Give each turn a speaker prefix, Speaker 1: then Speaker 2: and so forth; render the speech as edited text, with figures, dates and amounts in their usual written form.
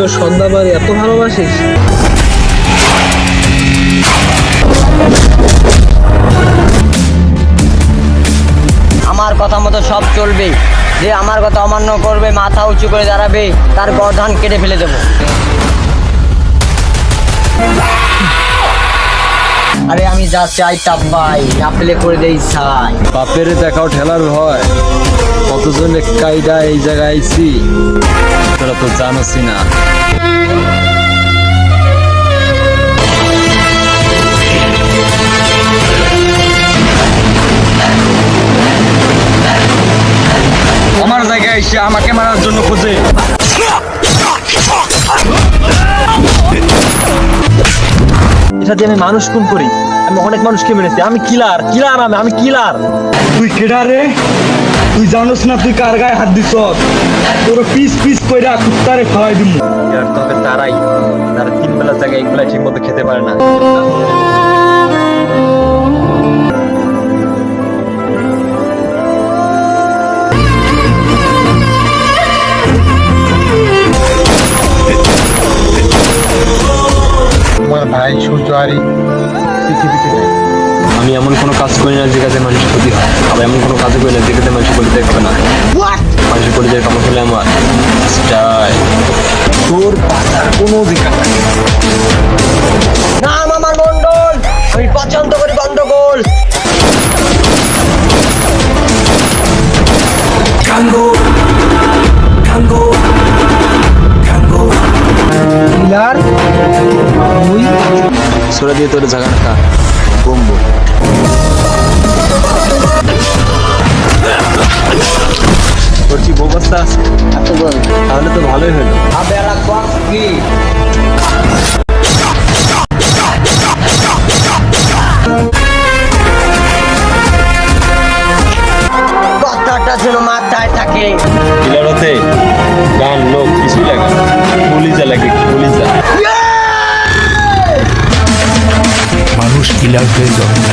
Speaker 1: তোর সন্ধ্যাবাড়ি এত ভালোবাসিস?
Speaker 2: আমার কথা মতো সব চলবে। যে আমার কথা অমান্য করবে, মাথা উঁচু করে দাঁড়াবে, তার গর্দান কেটে ফেলে দেবো। আরে আমি যা চাই তা পাই, না পেলে করে দেই ছাই।
Speaker 3: বাপের দেখাও ঠেলার ভয়, কতজনে কায়দা এই জায়গায় আইছি তোরা তো জানোসই না। আমার জায়গায় এসে আমাকে মারার জন্য খোঁজে। এটা দিয়ে আমি মানুষ খুন করি, আমি অনেক মানুষকে মেরেছি। আমি কিলার কিলার আমি কিলার।
Speaker 4: তুই কেডা রে? তুই জানোস না তুই কার গায়ে হাত দিছ? তোর পিস পিস কইরা কুত্তারে খাওয়াই দিমু।
Speaker 3: আর তবে তারাই তারা 3 বেলা জায়গায় এগুলা ঠিক মতো খেতে পারে না।
Speaker 4: আমার ভাই সূর্যারি পৃথিবীতে নাই।
Speaker 3: আমি এমন কোনো কাজ করি না যে কাজে মানুষের ক্ষতি হয়, আবার এমন কোনো কাজ করি না যে কাজে মানুষের ক্ষতি হবে না। মানুষের ক্ষতি কাম করলে আমার স্টাইল।
Speaker 4: তোর পাতার কোনো অধিকার নাই।
Speaker 2: নাম আমার মন্ডল, আমি পছন্দ করি গন্ডগোল।
Speaker 1: কিলার তুই?
Speaker 3: সোরা দিয়ে তোর জায়গাটা কমবো। তোর কি ব্যবস্থা আছে? তাহলে তো ভালোই হলো।
Speaker 2: আবে আলা কোয়া কি? কথাটা যেন মাথায় থাকে।
Speaker 3: কিলারতে গান লোক কিছুই লাগে না, কলিজা লাগে কলিজা।
Speaker 4: মানুষ কিলার হয়ে জন্ম